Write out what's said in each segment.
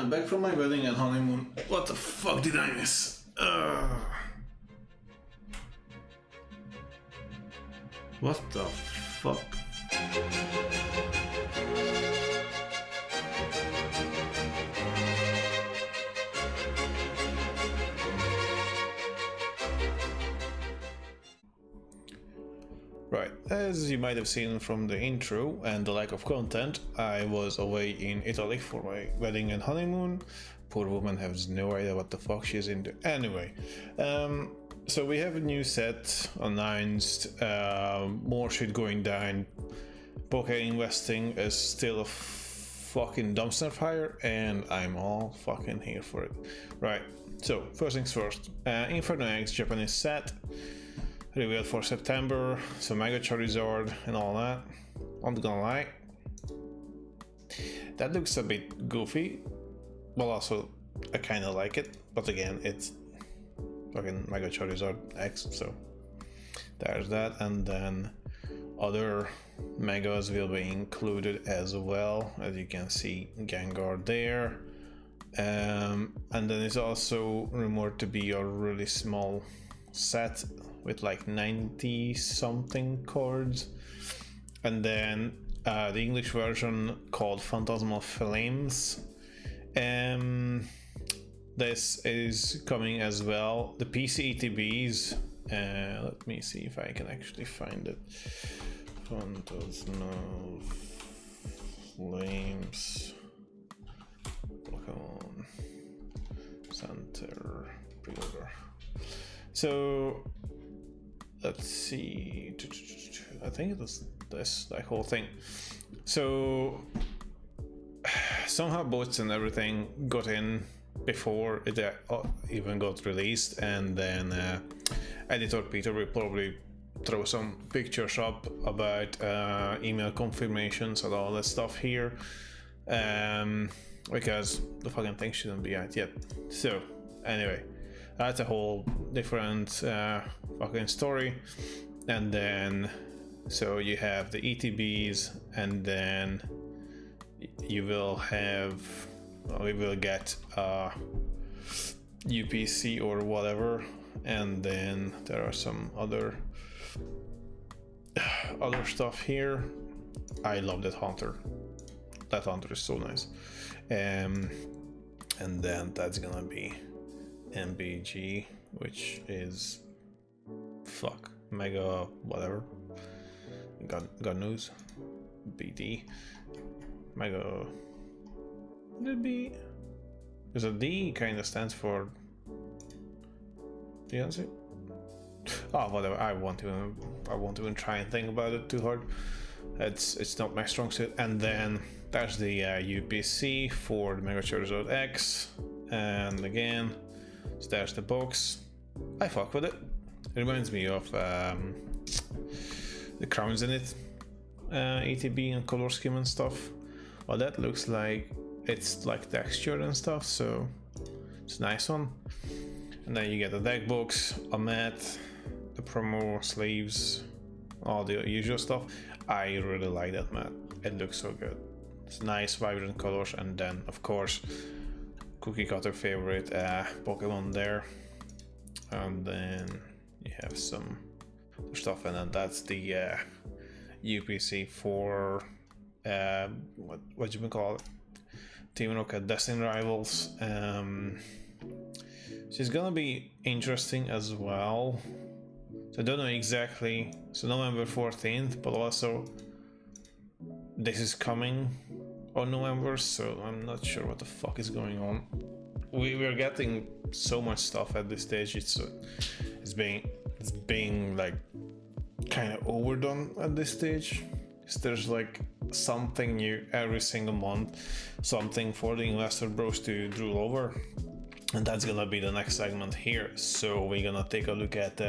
I'm back from my wedding and honeymoon. What the fuck did I miss? What the fuck? Right, as you might have seen from the intro and the lack of content, I was away in Italy for my wedding and honeymoon. Poor woman has no idea what the fuck she's into. Anyway, so we have a new set announced, more shit going down. Poker investing is still a fucking dumpster fire, and I'm all fucking here for it. Right, so first things first, Inferno X Japanese set. Revealed for September, so Mega Charizard and all that. I'm not gonna lie, that looks a bit goofy, but also I kind of like it. But again, it's fucking Mega Charizard X, so there's that. And then other Megas will be included as well, as you can see Gengar there. And then it's also rumored to be a really small set with like 90 something cards, and then the English version called Phantasmal Flames. This is coming as well. The PC ETBs, let me see if I can actually find it. Phantasmal Flames Pokemon Center pre-order. So let's see, I think it was this, that whole thing. So somehow bots and everything got in before it even got released, and then editor Peter will probably throw some pictures up about email confirmations and all that stuff here, because the fucking thing shouldn't be out yet. So anyway, that's a whole different fucking story. And then so you have the ETBs, and then you will have, we will get UPC or whatever, and then there are some other stuff here. I love that hunter. That hunter is so nice. And then that's gonna be MBG, which is fuck Mega whatever. God knows. BD Mega. The B, because a D kind of stands for. Do you answer? Oh, whatever. I won't even try and think about it too hard. It's not my strong suit. And then there's the UPC for the Mega Charizard X, and again, so there's the box. I fuck with it. It reminds me of the crowns in it, ETB and color scheme and stuff. Well, that looks like it's like textured and stuff, so it's a nice one. And then you get the deck box, a mat, the promo sleeves, all the usual stuff. I really like that mat. It looks so good. It's nice, vibrant colors, and then of course, cookie cutter favorite Pokemon there. And then you have some stuff, and then that's the UPC for what you can call it, Team Rocket Destiny Rivals. She's gonna be interesting as well. So I don't know exactly. So November 14th, but also this is coming on November, so I'm not sure what the fuck is going on. We're getting so much stuff at this stage. It's being like kind of overdone at this stage. There's like something new every single month, something for the investor bros to drool over, and that's gonna be the next segment here. So we're gonna take a look at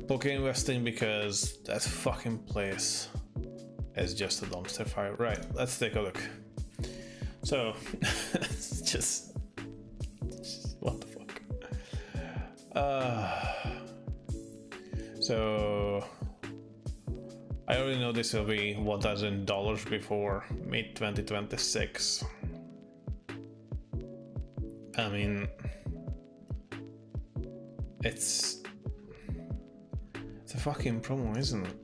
poker investing, because that fucking place is just a dumpster fire. Right, let's take a look. So it's just what the fuck. So I already know this will be $1,000 before mid 2026. I mean, it's a fucking promo, isn't it?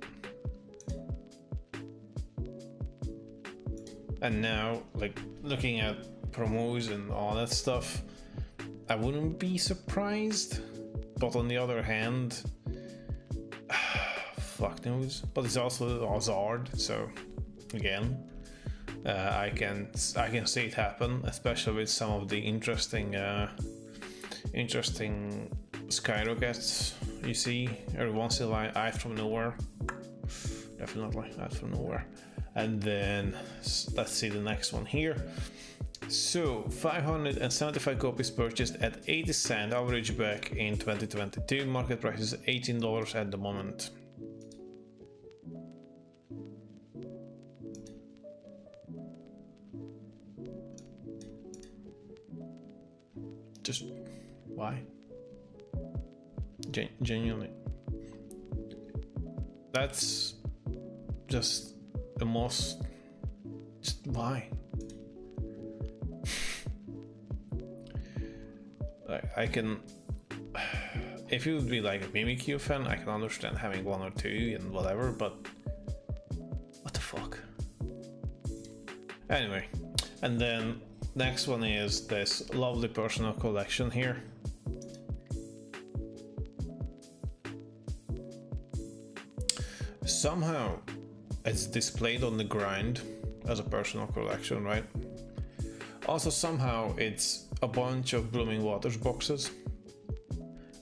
And now, like, looking at promos and all that stuff, I wouldn't be surprised. But on the other hand, fuck knows. But it's also Ozard, so again, I can see it happen, especially with some of the interesting skyrockets you see every once in a while, out from nowhere. Definitely out from nowhere. And then let's see the next one here. So 575 copies purchased at 80 cents average back in 2022. Market price is $18 at the moment. Just why? Genuinely, that's just the most. Just why? I can. If you would be like a Mimikyu fan, I can understand having one or two and whatever, but what the fuck? Anyway, and then next one is this lovely personal collection here. Somehow it's displayed on the grind as a personal collection, right? Also somehow it's a bunch of Blooming Waters boxes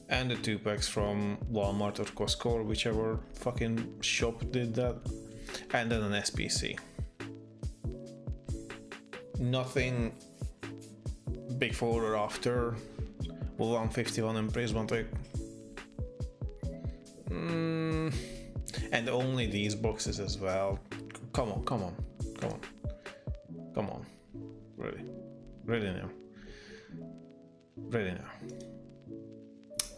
and the 2-packs from Walmart or Costco, whichever fucking shop did that, and then an SPC. Nothing before or after 151 and Prismatic. And only these boxes as well. Come on. Really now.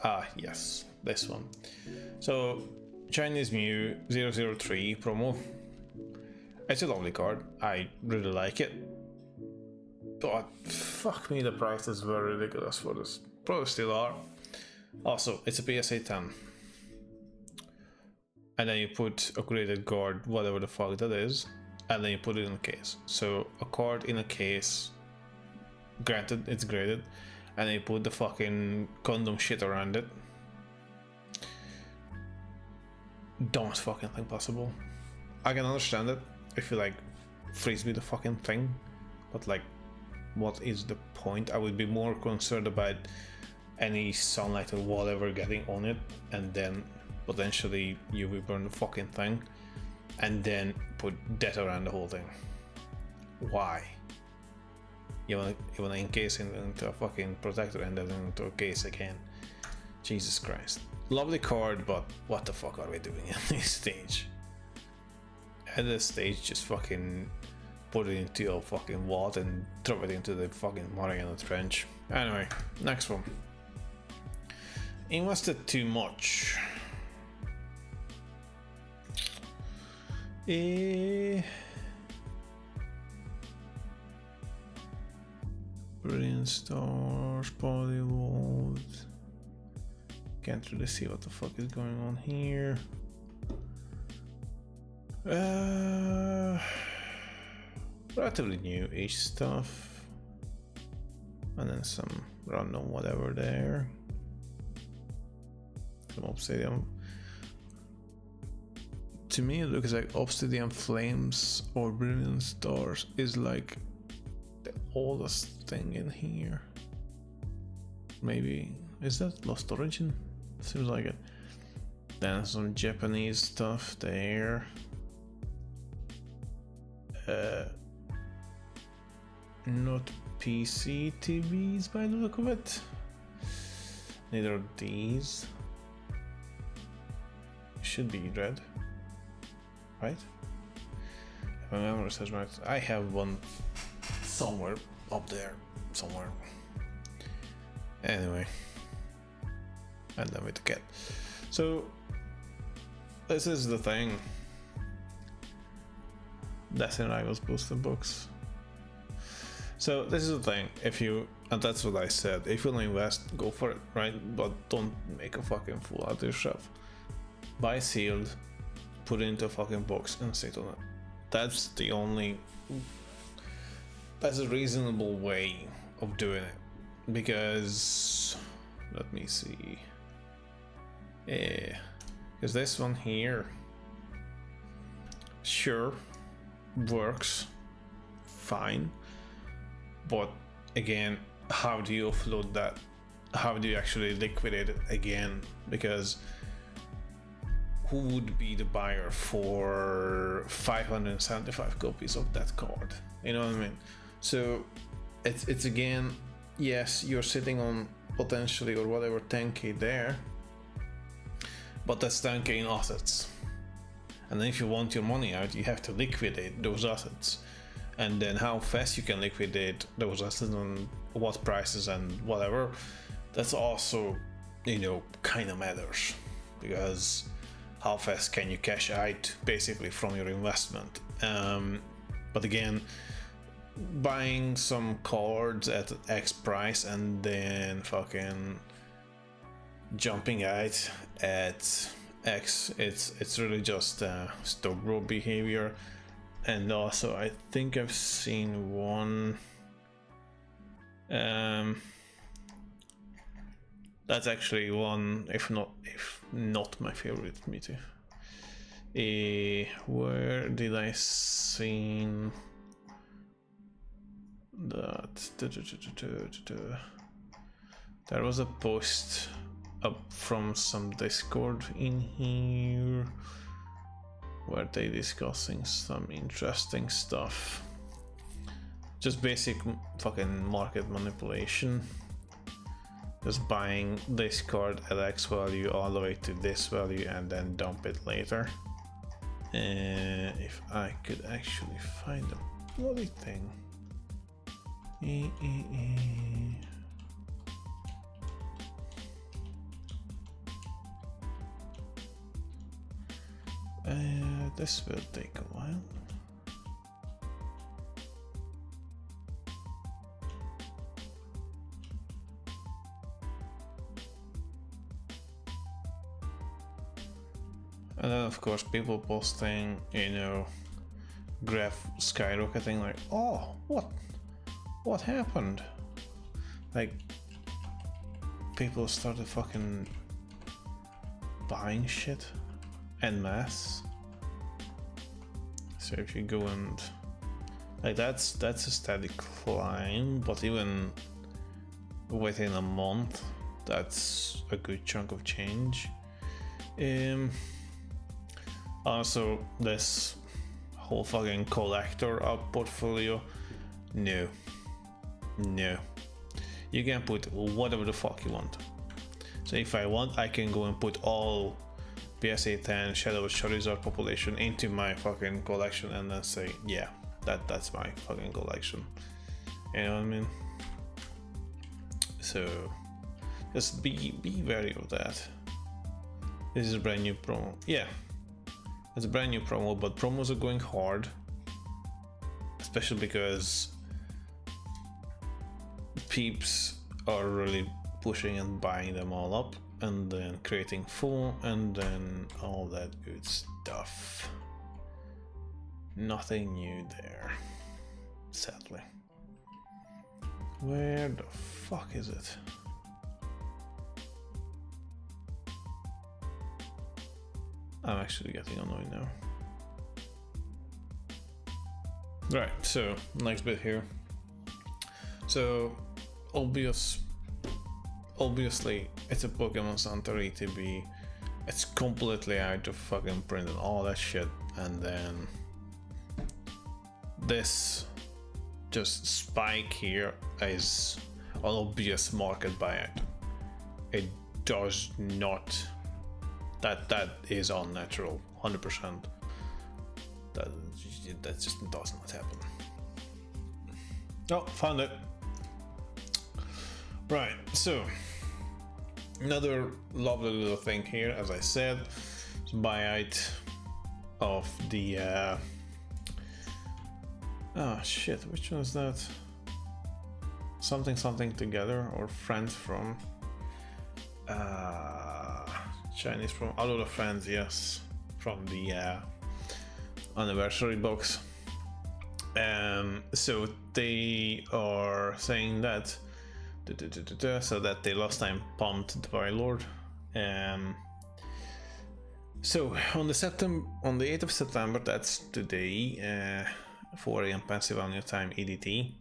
Ah, yes, this one. So, Chinese Mew 003 promo. It's a lovely card. I really like it. But fuck me, the prices were ridiculous for this. Probably still are. Also, it's a PSA 10. And then you put a graded card, whatever the fuck that is, and then you put it in a case. So a card in a case, granted it's graded, and then you put the fucking condom shit around it. Dumbest fucking thing possible. I can understand it if you like frisbee the fucking thing, but like, what is the point? I would be more concerned about any sunlight or whatever getting on it, and then potentially UV burn the fucking thing, and then put that around the whole thing. Why? You wanna encase it into a fucking protector and then into a case again. Jesus Christ. Lovely card, but what the fuck are we doing at this stage? At this stage, just fucking put it into a fucking wad and throw it into the fucking Mariana Trench. Anyway, next one. Invested too much. Brilliant Stars, Bollywood. Can't really see what the fuck is going on here. Relatively new-ish stuff. And then some random whatever there. Some Obsidian. To me, it looks like Obsidian Flames or Brilliant Stars is like the oldest thing in here. Maybe, is that Lost Origin? Seems like it. Then some Japanese stuff there. Not PC TVs by the look of it. Neither of these. Should be red. Right? If my memory says right, I have one somewhere up there, somewhere. Anyway, and then with the cat. So this is the thing. Destiny Rivals booster box. So this is the thing, if you, and that's what I said, if you want to invest, go for it, right? But don't make a fucking fool out of yourself. Buy sealed, put it into a fucking box and sit on it. That's the only, that's a reasonable way of doing it. Because, let me see. Yeah, because this one here, sure, works fine. But again, how do you offload that? How do you actually liquidate it again? Because who would be the buyer for 575 copies of that card? You know what I mean? So it's again, yes, you're sitting on potentially or whatever 10k there, but that's 10k in assets. And then if you want your money out, you have to liquidate those assets. And then how fast you can liquidate those assets and what prices and whatever, that's also, you know, kind of matters, because how fast can you cash out basically from your investment. But again, buying some cards at X price and then fucking jumping out at X, it's really just stock bro behavior. And also, I think I've seen one. That's actually one, if not my favorite meter. Where did I seen that? There was a post up from some Discord in here, where they discussing some interesting stuff. Just basic fucking market manipulation. Just buying this card at X value all the way to this value and then dump it later. If I could actually find the bloody thing. This will take a while. And then of course people posting, you know, graph skyrocketing, like, oh, what happened? Like, people started fucking buying shit en masse. So if you go and like that's a steady climb, but even within a month, that's a good chunk of change. Also, this whole fucking collector up portfolio, no, you can put whatever the fuck you want. So if I want, I can go and put all PSA 10 Shadow Charizard population into my fucking collection and then say, yeah, that's my fucking collection. You know what I mean? So just be wary of that. This is a brand new promo. Yeah, it's a brand new promo, but promos are going hard, especially because peeps are really pushing and buying them all up and then creating full and then all that good stuff. Nothing new there, sadly. Where the fuck is it? I'm actually getting annoyed now. Right, so next bit here. So obviously it's a Pokemon Center ETB. It's completely out of fucking print and all that shit, and then this just spike here is an obvious market buyout. It does not, that is unnatural, 100%. That just does not happen. Oh, found it. Right, so another lovely little thing here, as I said, is buyout of the oh shit, which one is that? something something together, or friends from Chinese from a lot of friends, yes, from the anniversary box. So they are saying that so that they last time pumped the Lord. So on the 8th of September, that's today, 4 a.m. Pennsylvania time EDT,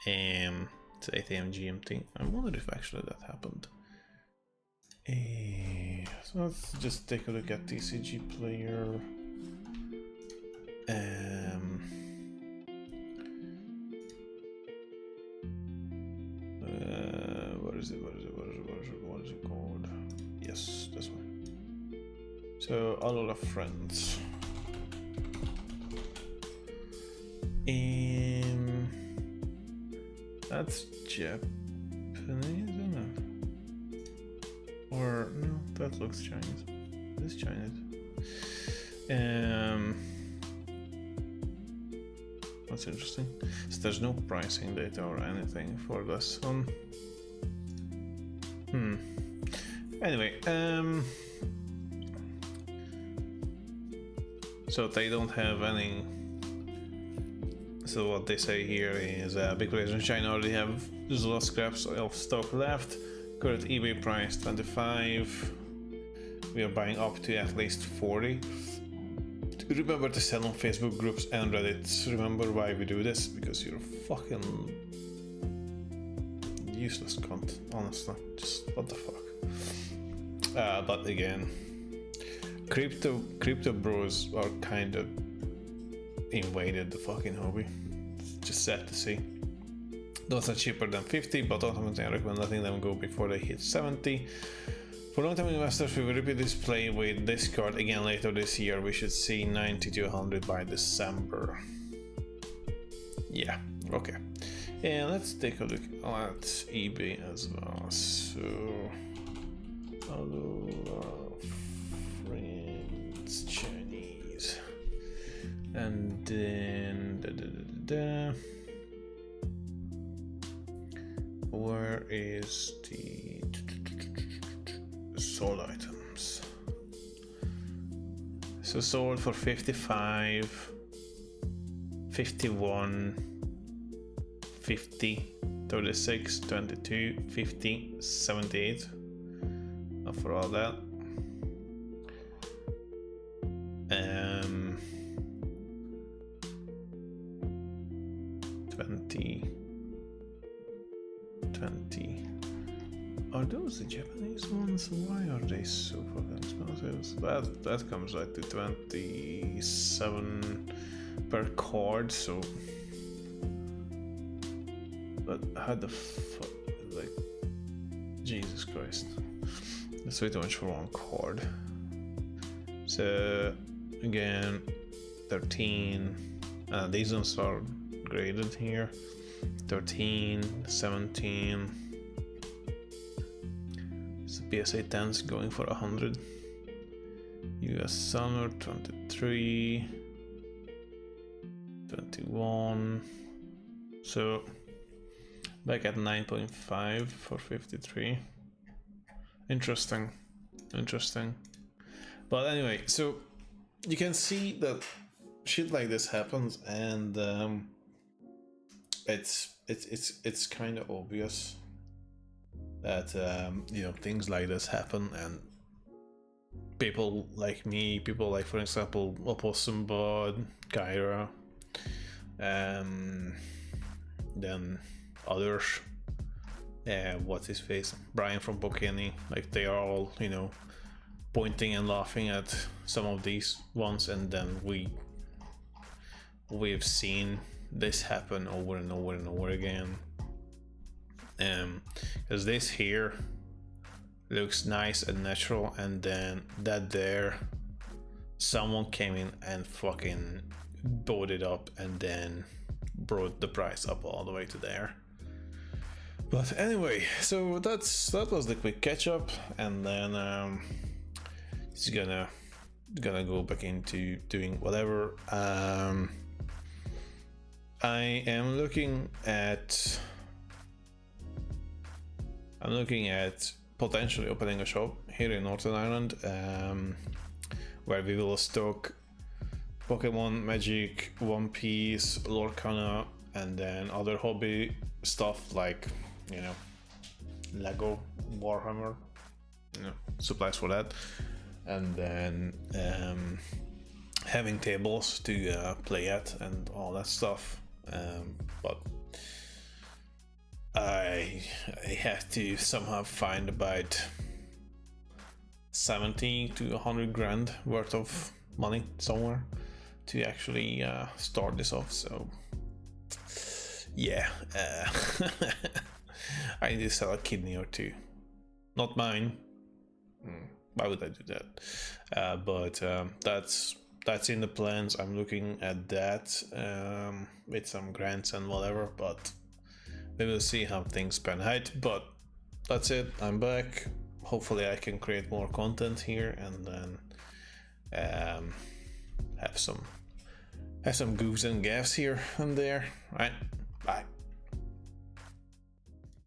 it's 8 a.m. GMT. I wonder if actually that happened. So let's just take a look at TCG player. What is it called? Yes, this one. So a lot of friends. That's Japanese, isn't it? Or no, that looks Chinese. This Chinese. That's interesting. So there's no pricing data or anything for this one. Anyway, so they don't have any. So what they say here is big players in China already have Zula scraps of stock left. Current eBay price 25. We are buying up to at least 40. Remember to sell on Facebook groups and Reddit. Remember why we do this? Because you're fucking useless cunt, honestly. Just what the fuck. But again, crypto bros are kind of invaded the fucking hobby. It's just sad to see. Those are cheaper than 50, but ultimately I recommend letting them go before they hit 70. For long-term investors, we will repeat this play with this card again later this year. We should see 90 to 100 by December. Yeah, okay. And let's take a look at eBay as well. So, hello, friends, Chinese. And then, where is the sold items? So sold for 55, 51, 50, 36, 22, 50, 78. For all that. 20. Are those the Japanese ones? Why are they so fucking expensive? That comes right to 27 per card, so. But how the fuck, like, Jesus Christ. That's way too much for one card. So, again, 13. These ones are graded here. 13, 17. So PSA 10's going for 100. US Summer 23. 21. So back at 9.5 for 53. Interesting. But anyway, so you can see that shit like this happens, and it's kind of obvious that things like this happen, and people like me, people like, for example, Opossum Bod, Kyra, then others, what's his face, Brian from Bokini, like they are all pointing and laughing at some of these ones, and then we've seen this happen over and over and over again, because this here looks nice and natural, and then that there, someone came in and fucking bought it up and then brought the price up all the way to there. But anyway, so that was the quick catch up, and then it's gonna go back into doing whatever. I am looking at I'm looking at potentially opening a shop here in Northern Ireland, where we will stock Pokemon, Magic, One Piece, Lorcana, and then other hobby stuff like, you know, Lego, Warhammer, you know, supplies for that, and then having tables to play at and all that stuff. But I have to somehow find about 70 to 100 grand worth of money somewhere to actually start this off. So yeah, I need to sell a kidney or two. Not mine. Why would I do that? But that's in the plans. I'm looking at that with some grants and whatever, but we will see how things pan out. But that's it. I'm back. Hopefully I can create more content here, and then have some goofs and gaffs here and there, right?